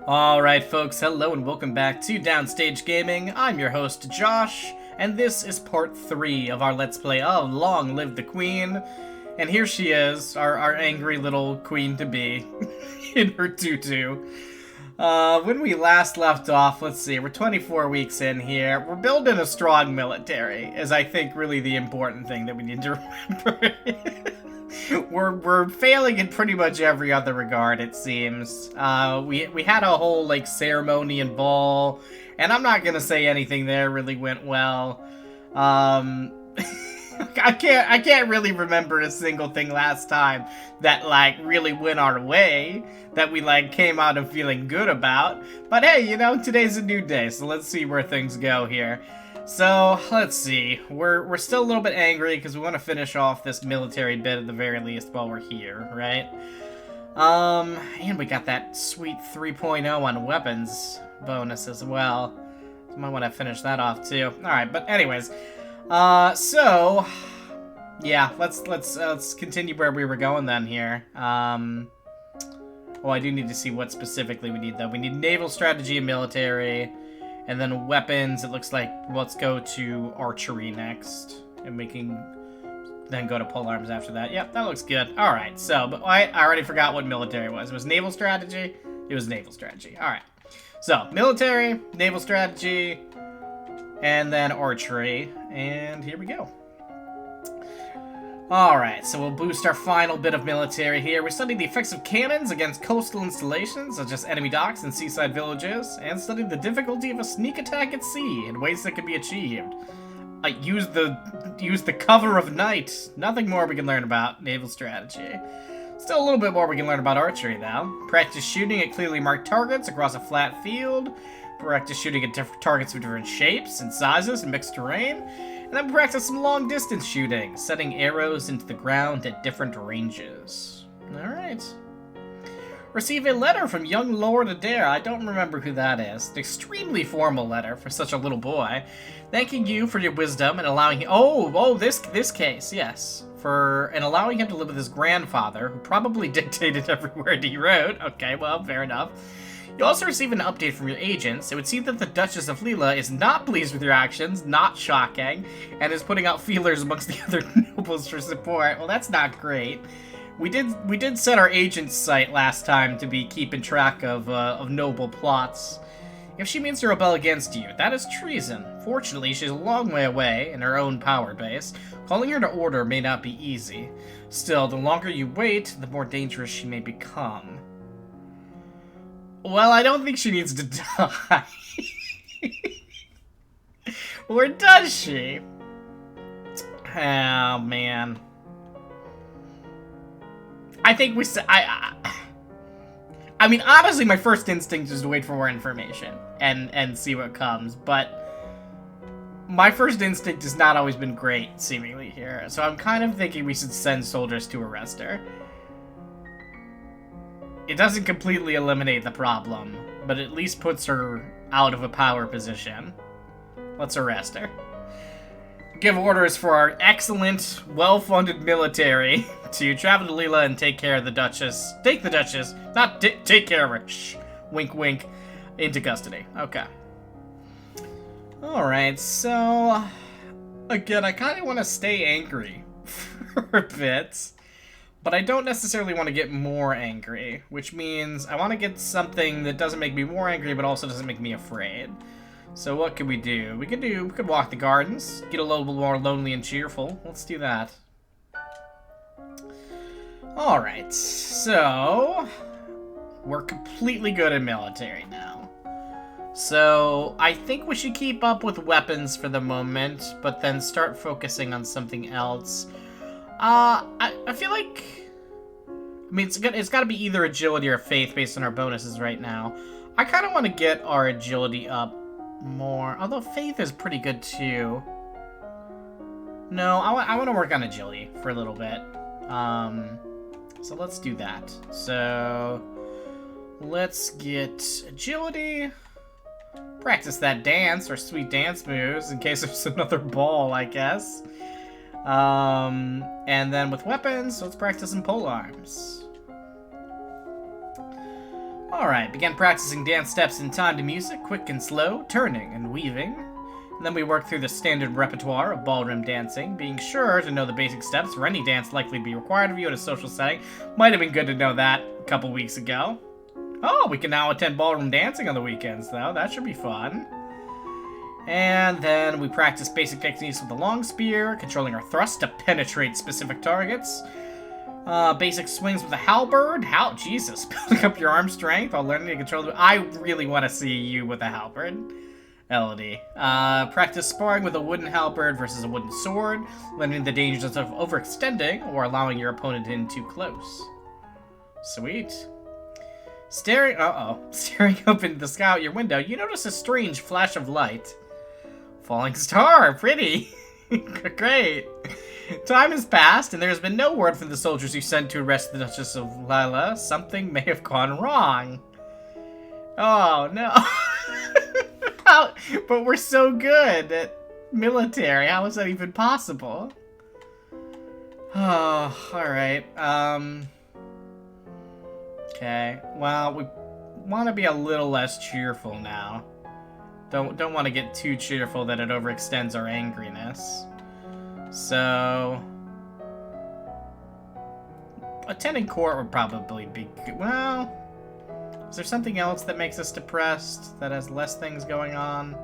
Alright folks, hello and welcome back to Downstage Gaming. I'm your host Josh, and this is part 3 of our Let's Play of Long Live the Queen. And here she is, our angry little queen-to-be, in her tutu. When we last left off, let's see, we're 24 weeks in here. We're building a strong military, is I think really the important thing that we need to remember. We're failing in pretty much every other regard, it seems. We had a whole, like, ceremony and ball, and I'm not gonna say anything there really went well. I can't really remember a single thing last time that, like, really went our way, that we, like, came out of feeling good about. But hey, you know, today's a new day, so let's see where things go here. So, let's see. We're still a little bit angry because we want to finish off this military bit at the very least while we're here, right? And we got that sweet 3.0 on weapons bonus as well. So might want to finish that off too. Alright, but anyways. So yeah, let's continue where we were going then here. Oh, I do need to see what specifically we need though. We need naval strategy and military. And then weapons, it looks like let's go to archery next. And we can then go to polearms after that. Yep, that looks good. Alright, so, but I already forgot what military was. It was naval strategy? It was naval strategy. Alright. So, military, naval strategy, and then archery. And here we go. Alright, so we'll boost our final bit of military here. We studied the effects of cannons against coastal installations, such as enemy docks and seaside villages, and studied the difficulty of a sneak attack at sea and ways that can be achieved. Use the cover of night. Nothing more we can learn about naval strategy. Still a little bit more we can learn about archery, though. Practice shooting at clearly marked targets across a flat field. Practice shooting at different targets of different shapes and sizes and mixed terrain. And then practice some long-distance shooting, setting arrows into the ground at different ranges. Alright. Receive a letter from young Lord Adair. I don't remember who that is. An extremely formal letter for such a little boy. Thanking you for your wisdom and allowing him... Oh, this case, yes. And allowing him to live with his grandfather, who probably dictated every word he wrote. Okay, well, fair enough. You also receive an update from your agents. It would seem that the Duchess of Leela is not pleased with your actions, not shocking, and is putting out feelers amongst the other nobles for support. Well, that's not great. We did set our agent's site last time to be keeping track of noble plots. If she means to rebel against you, that is treason. Fortunately, she's a long way away in her own power base. Calling her to order may not be easy. Still, the longer you wait, the more dangerous she may become. Well, I don't think she needs to die. Or does she? Oh, man. I think we... I mean, honestly, my first instinct is to wait for more information and see what comes, but my first instinct has not always been great, seemingly, here. So I'm kind of thinking we should send soldiers to arrest her. It doesn't completely eliminate the problem, but at least puts her out of a power position. Let's arrest her. Give orders for our excellent, well-funded military to travel to Leela and take care of the Duchess. Take the Duchess, not take care of her. Shh. Wink, wink. Into custody. Okay. Alright, so... Again, I kind of want to stay angry for a bit. But I don't necessarily want to get more angry, which means I want to get something that doesn't make me more angry, but also doesn't make me afraid. So what could we do? We could walk the gardens, get a little bit more lonely and cheerful. Let's do that. Alright, so... We're completely good at military now. So, I think we should keep up with weapons for the moment, but then start focusing on something else. I feel like... I mean, it's got to be either agility or faith based on our bonuses right now. I kind of want to get our agility up more. Although faith is pretty good too. No, I want to work on agility for a little bit. So let's do that. So let's get agility. Practice that dance or sweet dance moves in case there's another ball, I guess. And then with weapons, let's practice some polearms. Alright, begin practicing dance steps in time to music, quick and slow, turning and weaving. And then we work through the standard repertoire of ballroom dancing, being sure to know the basic steps for any dance likely to be required of you in a social setting. Might have been good to know that a couple weeks ago. Oh, we can now attend ballroom dancing on the weekends, though. That should be fun. And then we practice basic techniques with the long spear, controlling our thrust to penetrate specific targets. Basic swings with the halberd. Jesus, building up your arm strength while learning to control the... I really want to see you with a halberd, Elodie. Practice sparring with a wooden halberd versus a wooden sword, learning the dangers of overextending or allowing your opponent in too close. Sweet. Staring up into the sky out your window, you notice a strange flash of light. Falling star, pretty. Great. Time has passed, and there has been no word from the soldiers you sent to arrest the Duchess of Lila. Something may have gone wrong. Oh, no. But we're so good at military. How is that even possible? Oh, alright. Okay. Well, we want to be a little less cheerful now. Don't want to get too cheerful that it overextends our angriness. So, attending court would probably be good. Well, is there something else that makes us depressed, that has less things going on?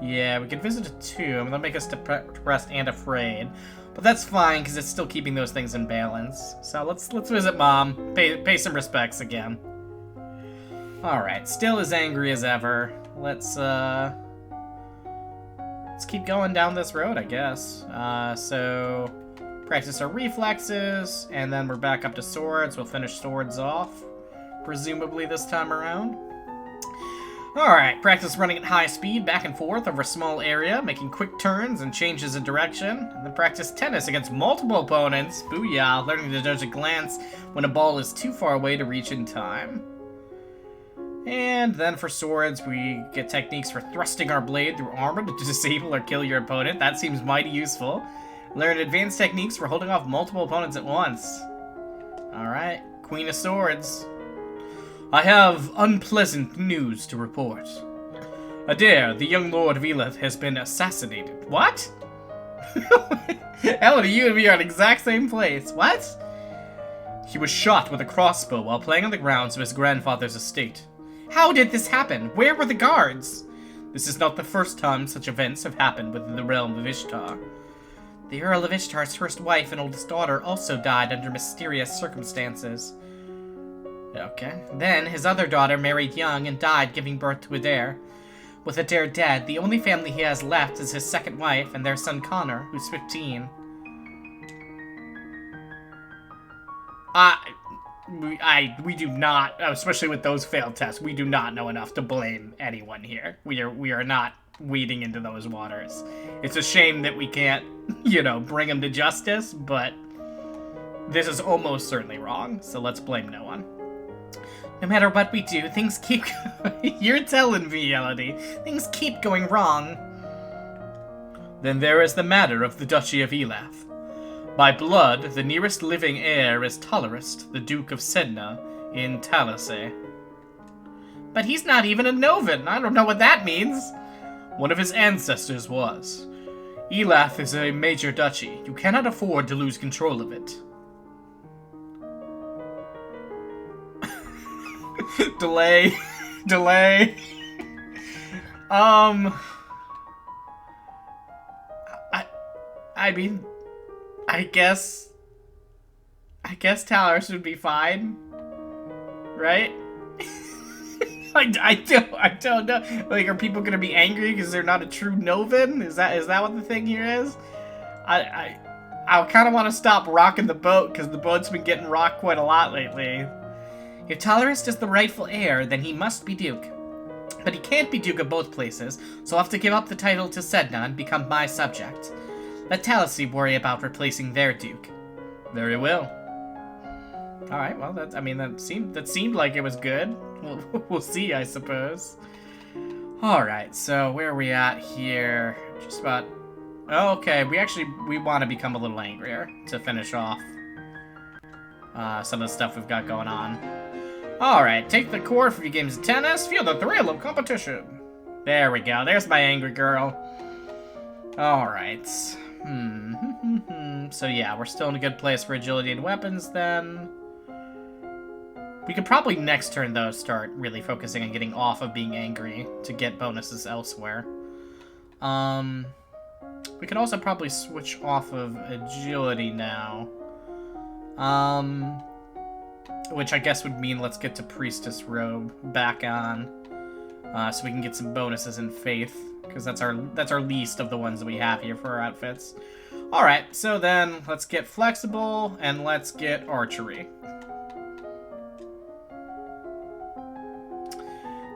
Yeah, we could visit a tomb. That'll make us depressed and afraid. But that's fine, because it's still keeping those things in balance. So let's visit Mom. Pay some respects again. Alright, still as angry as ever. Let's keep going down this road, I guess. So, practice our reflexes, and then we're back up to swords. We'll finish swords off, presumably this time around. Alright, practice running at high speed, back and forth over a small area, making quick turns and changes in direction. And then practice tennis against multiple opponents. Booyah, learning to judge a glance when a ball is too far away to reach in time. And then for swords, we get techniques for thrusting our blade through armor to disable or kill your opponent. That seems mighty useful. Learn advanced techniques for holding off multiple opponents at once. Alright, Queen of Swords. I have unpleasant news to report. Adair, the young Lord of Elith, has been assassinated. What? Elodie, you and me are in the exact same place. What? He was shot with a crossbow while playing on the grounds of his grandfather's estate. How did this happen? Where were the guards? This is not the first time such events have happened within the realm of Ishtar. The Earl of Ishtar's first wife and oldest daughter also died under mysterious circumstances. Okay. Then, his other daughter married young and died giving birth to Adair. With Adair dead, the only family he has left is his second wife and their son Connor, who's 15. We do not, especially with those failed tests, we do not know enough to blame anyone here. We are not wading into those waters. It's a shame that we can't, bring him to justice, but this is almost certainly wrong, so let's blame no one. No matter what we do, things keep You're telling me, Elodie. Things keep going wrong. Then there is the matter of the Duchy of Elath. By blood, the nearest living heir is Tolerist, the Duke of Sedna, in Talise. But he's not even a Novan. I don't know what that means. One of his ancestors was. Elath is a major duchy. You cannot afford to lose control of it. Delay. I mean, I guess Talers would be fine, right? I don't know. Like, are people gonna be angry because they're not a true Novan? Is that what the thing here is? I kind of want to stop rocking the boat because the boat's been getting rocked quite a lot lately. If Tolerist is the rightful heir, then he must be Duke. But he can't be Duke of both places, so I'll have to give up the title to Sedna and become my subject. Let Talisi worry about replacing their Duke. Very well. Alright, well, that seemed like it was good. We'll see, I suppose. Alright, so where are we at here? Just about... Okay, we want to become a little angrier to finish off some of the stuff we've got going on. Alright, take the court for a few games of tennis. Feel the thrill of competition. There we go. There's my angry girl. Alright. So yeah, we're still in a good place for agility and weapons then. We could probably next turn, though, start really focusing on getting off of being angry to get bonuses elsewhere. We could also probably switch off of agility now. Which I guess would mean let's get to Priestess Robe back on. So we can get some bonuses in Faith. Because that's our least of the ones that we have here for our outfits. Alright, so then let's get Flexible and let's get Archery.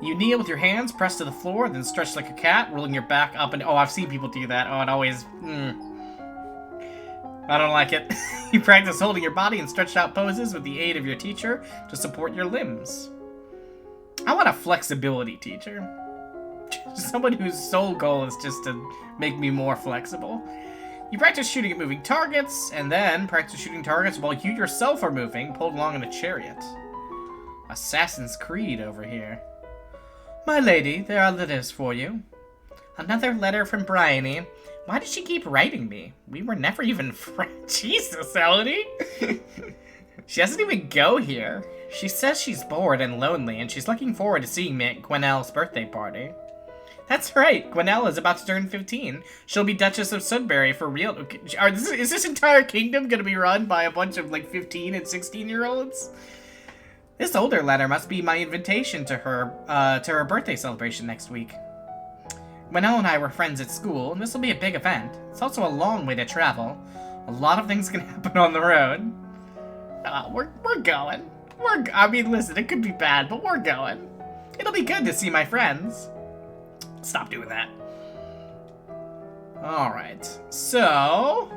You kneel with your hands pressed to the floor, then stretch like a cat, rolling your back up and... Oh, I've seen people do that. Oh, it always... I don't like it. You practice holding your body in stretched out poses with the aid of your teacher to support your limbs. I want a flexibility teacher. Someone whose sole goal is just to make me more flexible. You practice shooting at moving targets, and then practice shooting targets while you yourself are moving, pulled along in a chariot. Assassin's Creed over here. My lady, there are letters for you. Another letter from Bryony. Why does she keep writing me? We were never even friends. Jesus, Elodie. She doesn't even go here. She says she's bored and lonely, and she's looking forward to seeing me at Gwenelle's birthday party. That's right, Gwenelle is about to turn 15. She'll be Duchess of Sudbury for real. Is this entire kingdom gonna be run by a bunch of, like, 15 and 16-year-olds? This older letter must be my invitation to her birthday celebration next week. Gwenelle and I were friends at school, and this will be a big event. It's also a long way to travel. A lot of things can happen on the road. We're going. I mean, listen, it could be bad, but we're going. It'll be good to see my friends. Stop doing that. Alright, so...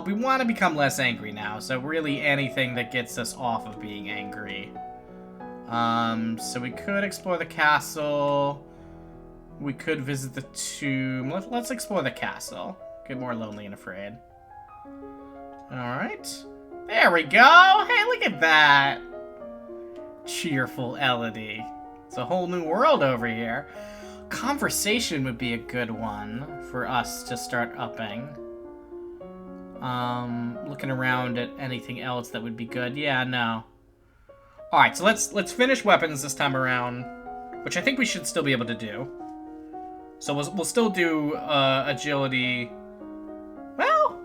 we want to become less angry now, so really anything that gets us off of being angry. So we could explore the castle. We could visit the tomb. Let's explore the castle. Get more lonely and afraid. Alright. There we go! Hey, look at that! Cheerful Elodie. It's a whole new world over here. Conversation would be a good one for us to start upping. Looking around at anything else that would be good. Yeah, no. Alright, so let's finish weapons this time around, which I think we should still be able to do. So we'll still do agility. Well,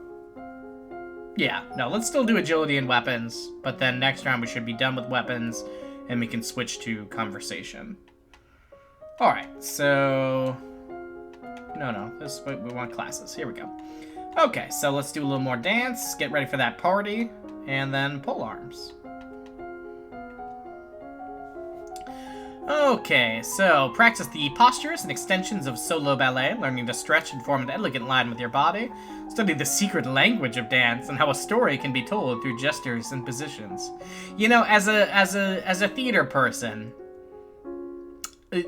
yeah, no, let's still do agility and weapons, but then next round we should be done with weapons and we can switch to conversation. Alright, so... No, we want classes. Here we go. Okay, so let's do a little more dance, get ready for that party, and then pole arms. Okay, so practice the postures and extensions of solo ballet, learning to stretch and form an elegant line with your body. Study the secret language of dance and how a story can be told through gestures and positions. You know, as a theater person,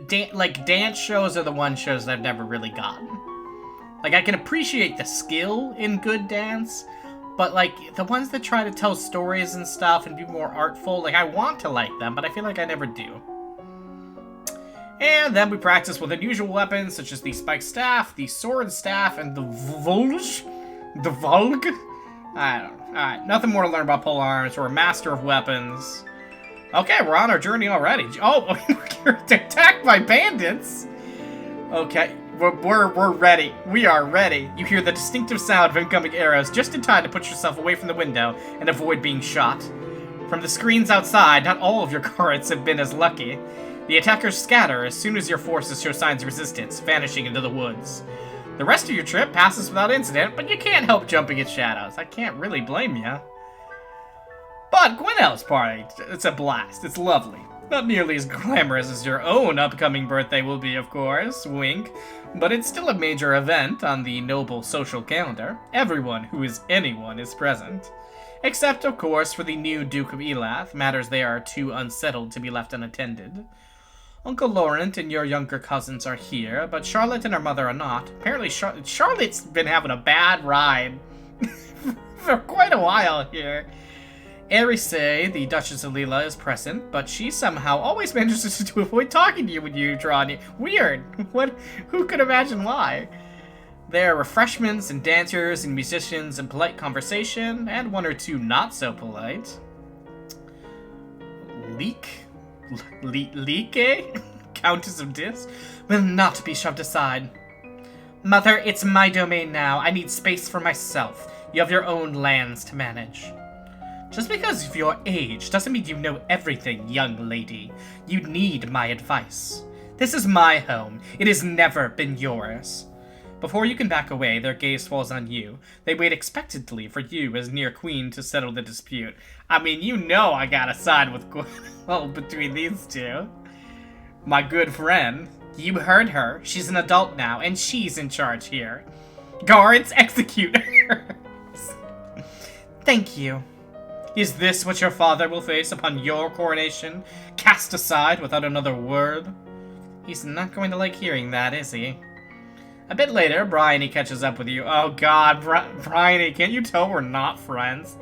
dance shows are the one shows that I've never really gotten. Like, I can appreciate the skill in good dance, but, like, the ones that try to tell stories and stuff and be more artful, like, I want to like them, but I feel like I never do. And then we practice with unusual weapons, such as the spiked staff, the sword staff, and the Volg? The Volg? I don't know. Alright, nothing more to learn about pole arms. We're a master of weapons. Okay, we're on our journey already. Oh, we're attacked by bandits! Okay. We're ready. We are ready. You hear the distinctive sound of incoming arrows just in time to put yourself away from the window and avoid being shot. From the screens outside, not all of your cards have been as lucky. The attackers scatter as soon as your forces show signs of resistance, vanishing into the woods. The rest of your trip passes without incident, but you can't help jumping at shadows. I can't really blame you. But Gwenelle's party, it's a blast. It's lovely. Not nearly as glamorous as your own upcoming birthday will be, of course, wink. But it's still a major event on the noble social calendar. Everyone who is anyone is present. Except, of course, for the new Duke of Elath, matters they are too unsettled to be left unattended. Uncle Laurent and your younger cousins are here, but Charlotte and her mother are not. Apparently Charlotte's been having a bad ride for quite a while here. Aries, the Duchess of Lila, is present, but she somehow always manages to avoid talking to you when you draw near. Weird. What? Who could imagine why? There are refreshments and dancers and musicians and polite conversation, and one or two not so polite. Leak, eh? Countess of Dis will not be shoved aside. Mother, it's my domain now. I need space for myself. You have your own lands to manage. Just because of your age doesn't mean you know everything, young lady. You need my advice. This is my home. It has never been yours. Before you can back away, their gaze falls on you. They wait expectantly for you as near queen to settle the dispute. I mean, you know I gotta side with well, between these two. My good friend. You heard her. She's an adult now, and she's in charge here. Guards, execute her. Thank you. Is this what your father will face upon your coronation? Cast aside without another word? He's not going to like hearing that, is he? A bit later, Bryony catches up with you. Oh god, Bryony, can't you tell we're not friends?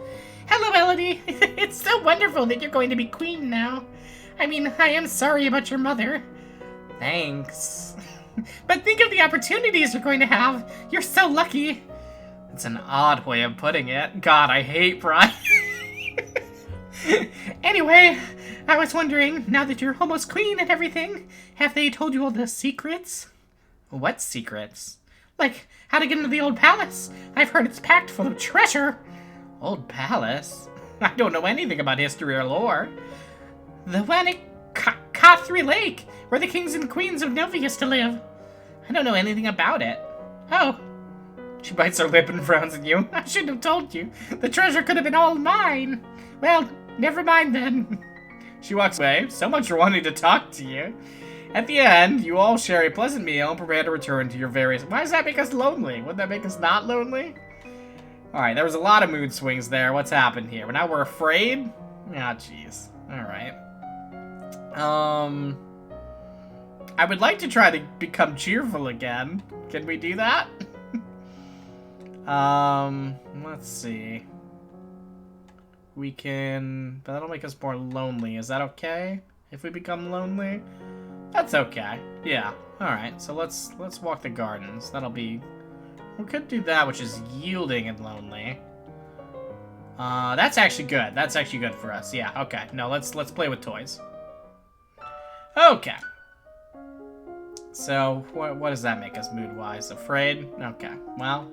Hello, Elodie. It's so wonderful that you're going to be queen now. I mean, I am sorry about your mother. Thanks. But think of the opportunities you're going to have. You're so lucky. It's an odd way of putting it. God, I hate Bryony. Anyway, I was wondering, now that you're almost queen and everything, have they told you all the secrets? What secrets? Like, how to get into the old palace. I've heard it's packed full of treasure. Old palace? I don't know anything about history or lore. The one at Cathri Lake, where the kings and queens of Nova used to live. I don't know anything about it. Oh. She bites her lip and frowns at you. I shouldn't have told you. The treasure could have been all mine. Well, never mind then. She walks away, so much for wanting to talk to you. At the end, you all share a pleasant meal and prepare to return to your various... Why does that make us lonely? Wouldn't that make us not lonely? Alright, there was a lot of mood swings there. What's happened here? Now we're afraid? Ah, jeez. Alright. I would like to try to become cheerful again. Can we do that? Let's see. We can... That'll make us more lonely. Is that okay? If we become lonely? That's okay. Yeah. Alright, so let's walk the gardens. That'll be... We could do that, which is yielding and lonely. That's actually good. That's actually good for us. Yeah, okay. No, let's play with toys. Okay. So, what does that make us mood-wise? Afraid? Okay, well...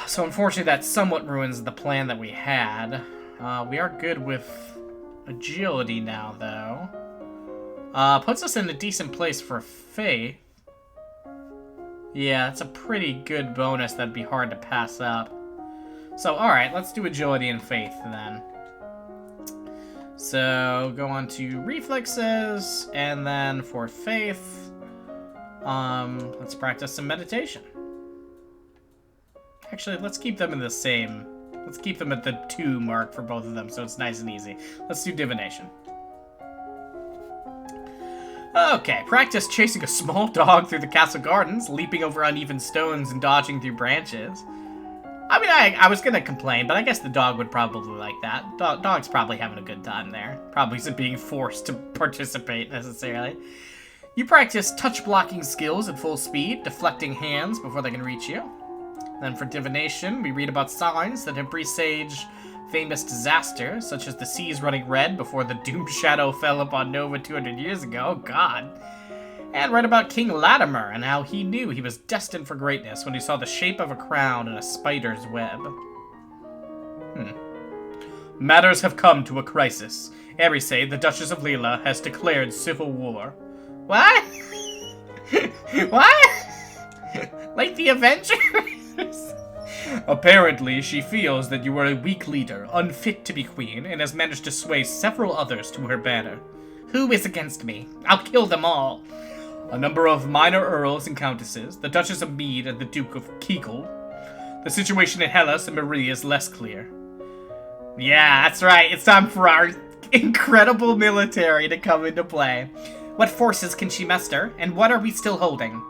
So unfortunately that somewhat ruins the plan that we had. We are good with agility now, though. Puts us in a decent place for faith. Yeah, it's a pretty good bonus that'd be hard to pass up. So, alright, let's do agility and faith then. So, go on to reflexes, and then for faith, let's practice some meditation. Actually, let's keep them in the same... Let's keep them at the 2 mark for both of them, so it's nice and easy. Let's do divination. Okay, practice chasing a small dog through the castle gardens, leaping over uneven stones and dodging through branches. I mean, I was gonna complain, but I guess the dog would probably like that. Dog's probably having a good time there. Probably isn't being forced to participate, necessarily. You practice touch-blocking skills at full speed, deflecting hands before they can reach you. Then for divination, we read about signs that have presaged famous disasters, such as the seas running red before the doom shadow fell upon Nova 200 years ago. Oh, God. And read about King Latimer and how he knew he was destined for greatness when he saw the shape of a crown in a spider's web. Matters have come to a crisis. Aries, the Duchess of Lila, has declared civil war. What? What? Like the Avengers? Apparently, she feels that you are a weak leader, unfit to be queen, and has managed to sway several others to her banner. Who is against me? I'll kill them all. A number of minor earls and countesses, the Duchess of Mead and the Duke of Kegel. The situation in Hellas and Marie is less clear. Yeah, that's right. It's time for our incredible military to come into play. What forces can she muster, and what are we still holding?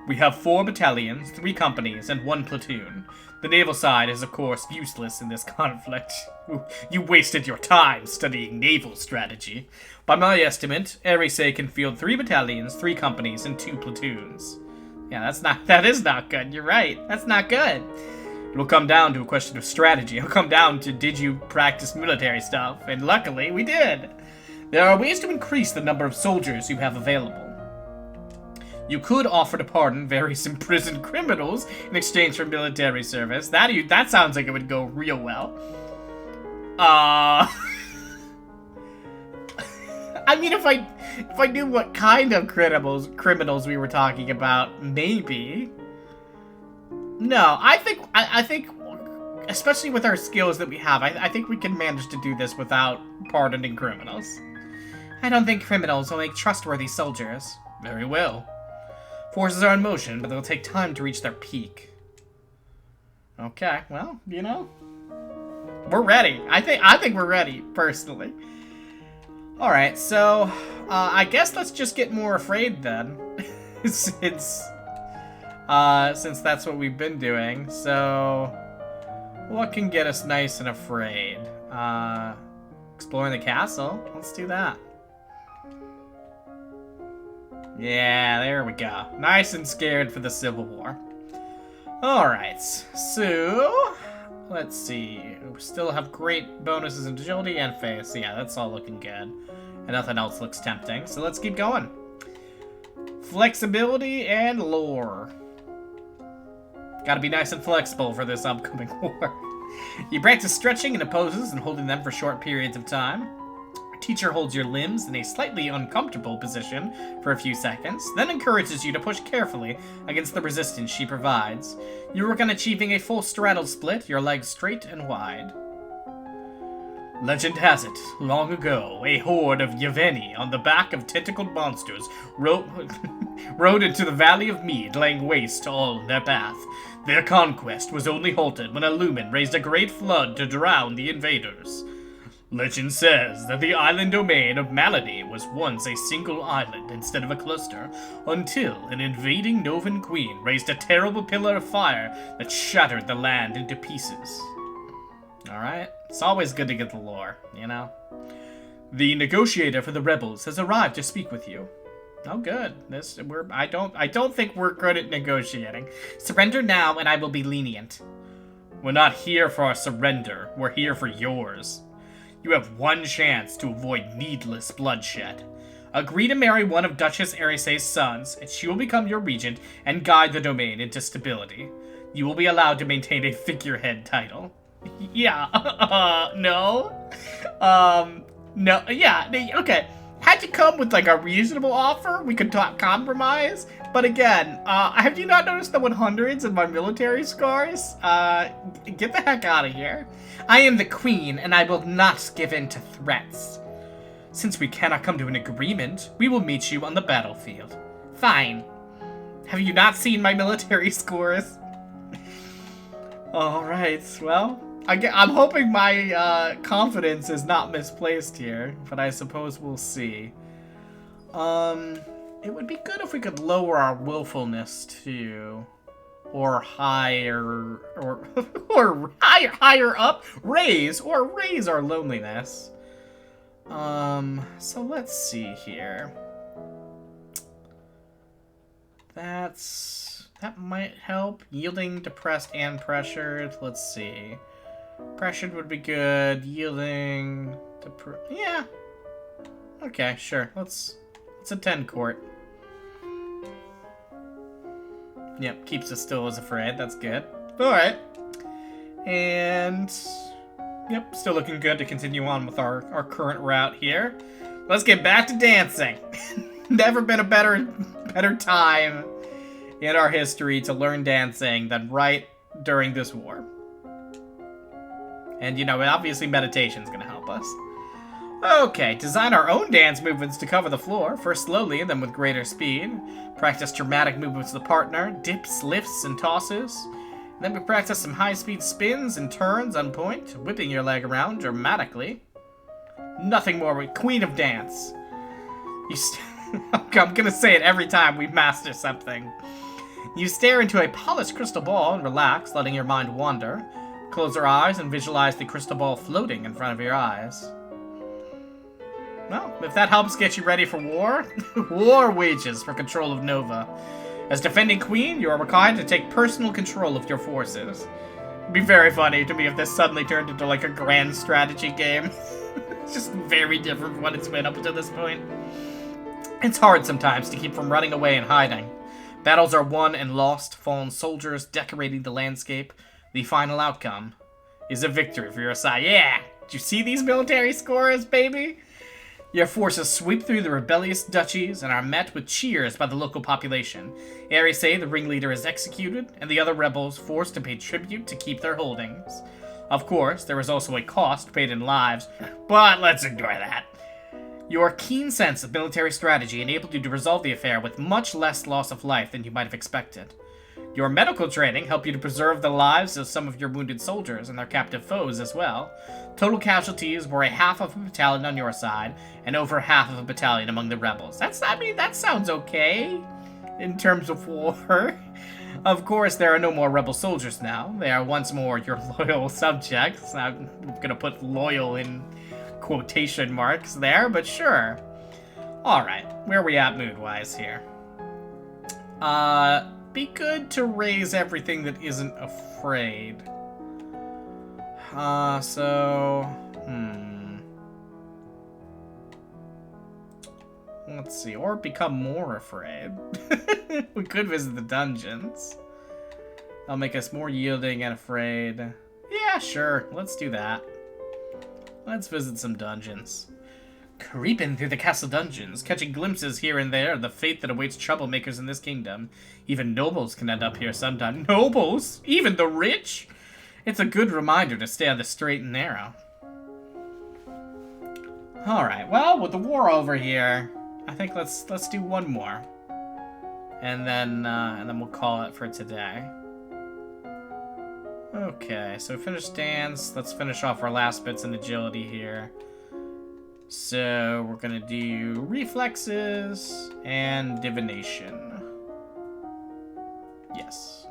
We have 4 battalions, 3 companies, and 1 platoon. The naval side is, of course, useless in this conflict. You wasted your time studying naval strategy. By my estimate, Archery can field 3 battalions, 3 companies, and 2 platoons. Yeah, that is not good. You're right. That's not good. It'll come down to a question of strategy. It'll come down to, did you practice military stuff? And luckily, we did. There are ways to increase the number of soldiers you have available. You could offer to pardon various imprisoned criminals in exchange for military service. That sounds like it would go real well. I mean, if I knew what kind of criminals we were talking about, maybe. No, I think, especially with our skills that we have, I think we can manage to do this without pardoning criminals. I don't think criminals will make trustworthy soldiers. Very well. Forces are in motion, but they'll take time to reach their peak. Okay, well, you know, we're ready. I think we're ready, personally. All right, so I guess let's just get more afraid then, since that's what we've been doing. So, what can get us nice and afraid? Exploring the castle. Let's do that. Yeah, there we go. Nice and scared for the Civil War. Alright, so let's see. We still have great bonuses in agility and face. Yeah, that's all looking good. And nothing else looks tempting, so let's keep going. Flexibility and lore. Gotta be nice and flexible for this upcoming war. You practice stretching into poses and holding them for short periods of time. Teacher holds your limbs in a slightly uncomfortable position for a few seconds, then encourages you to push carefully against the resistance she provides. You work on achieving a full straddle split, your legs straight and wide. Legend has it, long ago, a horde of Yaveni on the back of tentacled monsters rode into the Valley of Mead, laying waste to all in their path. Their conquest was only halted when a lumen raised a great flood to drown the invaders. Legend says that the island domain of Malady was once a single island instead of a cluster, until an invading Novan queen raised a terrible pillar of fire that shattered the land into pieces. Alright, it's always good to get the lore, you know? The negotiator for the rebels has arrived to speak with you. Oh good, I don't think we're good at negotiating. Surrender now and I will be lenient. We're not here for our surrender, we're here for yours. You have one chance to avoid needless bloodshed. Agree to marry one of Duchess Arise's sons, and she will become your regent and guide the domain into stability. You will be allowed to maintain a figurehead title. Yeah, no? No, yeah, okay. Had you come with, like, a reasonable offer, we could talk compromise. But again, have you not noticed the 100s in my military scars? Get the heck out of here. I am the queen, and I will not give in to threats. Since we cannot come to an agreement, we will meet you on the battlefield. Fine. Have you not seen my military scores? Alright, well, I'm hoping my confidence is not misplaced here, but I suppose we'll see. It would be good if we could lower our willfulness to, or higher, or higher up, raise our loneliness. So let's see here. That might help. Yielding, depressed, and pressured. Let's see. Pressured would be good. Yielding, yeah. Okay, sure. Let's attend court. Yep, keeps us still as afraid. That's good. Alright. And yep, still looking good to continue on with our current route here. Let's get back to dancing. Never been a better time in our history to learn dancing than right during this war. And, you know, obviously meditation's gonna help us. Okay, design our own dance movements to cover the floor, first slowly and then with greater speed. Practice dramatic movements with the partner, dips, lifts, and tosses. And then we practice some high-speed spins and turns on point, whipping your leg around dramatically. Nothing more with Queen of Dance. I'm gonna say it every time we master something. You stare into a polished crystal ball and relax, letting your mind wander. Close your eyes and visualize the crystal ball floating in front of your eyes. Well, if that helps get you ready for war, war wages for control of Nova. As defending queen, you are required to take personal control of your forces. It'd be very funny to me if this suddenly turned into like a grand strategy game. It's just very different from what it's been up until this point. It's hard sometimes to keep from running away and hiding. Battles are won and lost, fallen soldiers decorating the landscape. The final outcome is a victory for your side. Yeah! Did you see these military scores, baby? Your forces sweep through the rebellious duchies and are met with cheers by the local population. Archery say the ringleader is executed, and the other rebels forced to pay tribute to keep their holdings. Of course, there is also a cost paid in lives, but let's ignore that. Your keen sense of military strategy enabled you to resolve the affair with much less loss of life than you might have expected. Your medical training helped you to preserve the lives of some of your wounded soldiers and their captive foes as well. Total casualties were a half of a battalion on your side, and over half of a battalion among the rebels. That sounds okay in terms of war. Of course, there are no more rebel soldiers now. They are once more your loyal subjects. I'm gonna put loyal in quotation marks there, but sure. Alright, where are we at mood-wise here? Be good to raise everything that isn't afraid. Let's see, or become more afraid. We could visit the dungeons. That'll make us more yielding and afraid. Yeah, sure, let's do that. Let's visit some dungeons. Creeping through the castle dungeons, catching glimpses here and there of the fate that awaits troublemakers in this kingdom. Even nobles can end up here sometime. Nobles? Even the rich? It's a good reminder to stay on the straight and narrow. Alright, well, with the war over here, I think let's do one more. And then we'll call it for today. Okay, so we finished dance. Let's finish off our last bits in agility here. So we're gonna do reflexes and divination. Yes.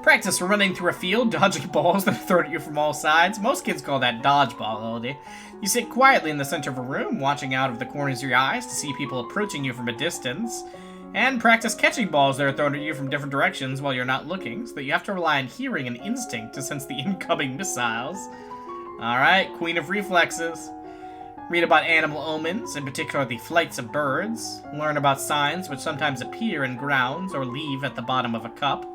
Practice running through a field, dodging balls that are thrown at you from all sides. Most kids call that dodgeball, Oldie. You sit quietly in the center of a room, watching out of the corners of your eyes to see people approaching you from a distance. And practice catching balls that are thrown at you from different directions while you're not looking, so that you have to rely on hearing and instinct to sense the incoming missiles. Alright, Queen of Reflexes. Read about animal omens, in particular the flights of birds. Learn about signs which sometimes appear in grounds or leave at the bottom of a cup.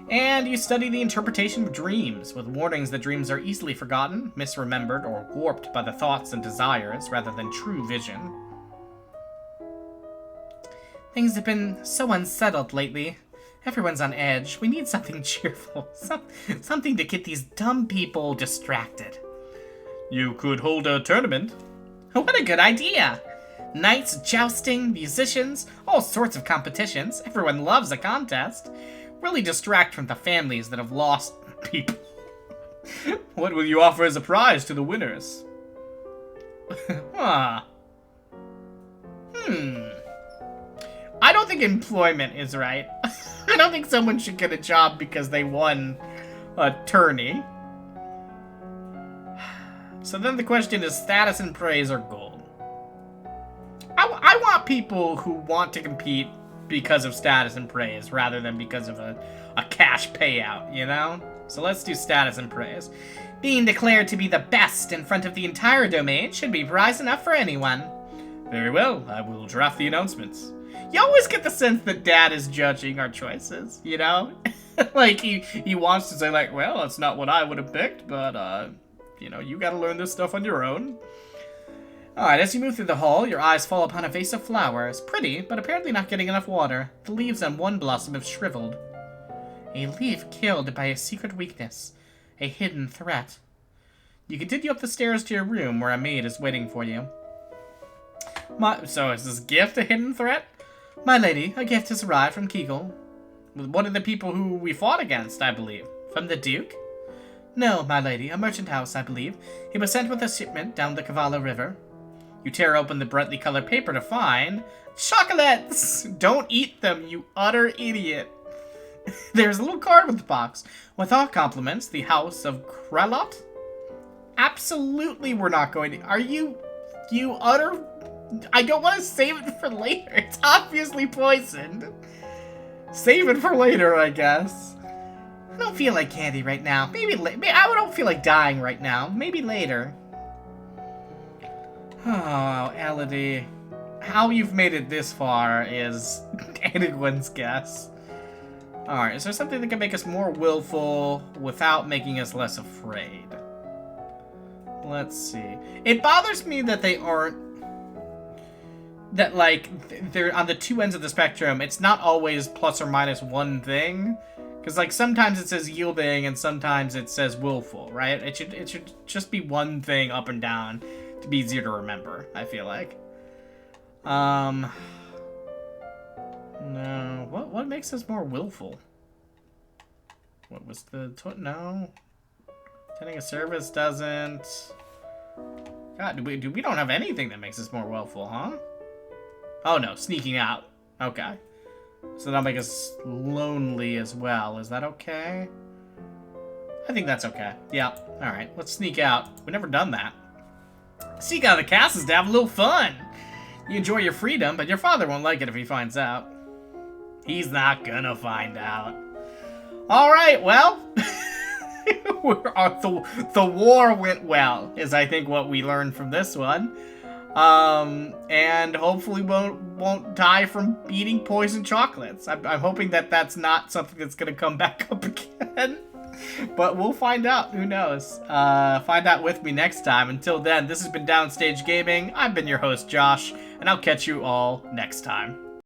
And you study the interpretation of dreams, with warnings that dreams are easily forgotten, misremembered, or warped by the thoughts and desires rather than true vision. Things have been so unsettled lately. Everyone's on edge. We need something cheerful. Something to get these dumb people distracted. You could hold a tournament. What a good idea! Knights, jousting, musicians, all sorts of competitions. Everyone loves a contest. Really distract from the families that have lost people. What will you offer as a prize to the winners? I don't think employment is right. I don't think someone should get a job because they won a tourney. So then the question is status and praise or gold. I want people who want to compete because of status and praise rather than because of a cash payout, you know? So let's do status and praise. Being declared to be the best in front of the entire domain should be prize enough for anyone. Very well, I will draft the announcements. You always get the sense that Dad is judging our choices, you know? Like, he wants to say, like, well, that's not what I would have picked, but, you know, you gotta learn this stuff on your own. Alright, as you move through the hall, your eyes fall upon a vase of flowers. Pretty, but apparently not getting enough water. The leaves on one blossom have shriveled. A leaf killed by a secret weakness. A hidden threat. You continue up the stairs to your room, where a maid is waiting for you. So is this gift a hidden threat? My lady, a gift has arrived from Kegel. One of the people who we fought against, I believe. From the Duke? No, my lady, a merchant house, I believe. He was sent with a shipment down the Cavallo River. You tear open the brightly colored paper to find chocolates! Don't eat them, you utter idiot. There's a little card with the box. With our compliments, the House of Krelot? Absolutely we're not going to... Are you utter... I don't want to save it for later. It's obviously poisoned. Save it for later, I guess. I don't feel like candy right now. Maybe I don't feel like dying right now. Maybe later. Oh, Elodie. How you've made it this far is anyone's guess. Alright, is there something that can make us more willful without making us less afraid? Let's see. It bothers me that they aren't... That, like, they're on the two ends of the spectrum. It's not always plus or minus one thing. Because, like, sometimes it says yielding and sometimes it says willful, right? It should just be one thing up and down to be easier to remember, I feel like. No. What makes us more willful? What was the... No. Attending a service doesn't... God, we don't have anything that makes us more willful, huh? Oh no, sneaking out. Okay. So that'll make us lonely as well. Is that okay? I think that's okay. Yeah. Alright, let's sneak out. We've never done that. Sneak out of the castle is to have a little fun. You enjoy your freedom, but your father won't like it if he finds out. He's not gonna find out. Alright, well... the war went well, is I think what we learned from this one. And hopefully won't die from eating poison chocolates. I'm hoping that that's not something that's gonna come back up again. But we'll find out. Who knows? Find out with me next time. Until then, this has been Downstage Gaming. I've been your host, Josh, and I'll catch you all next time.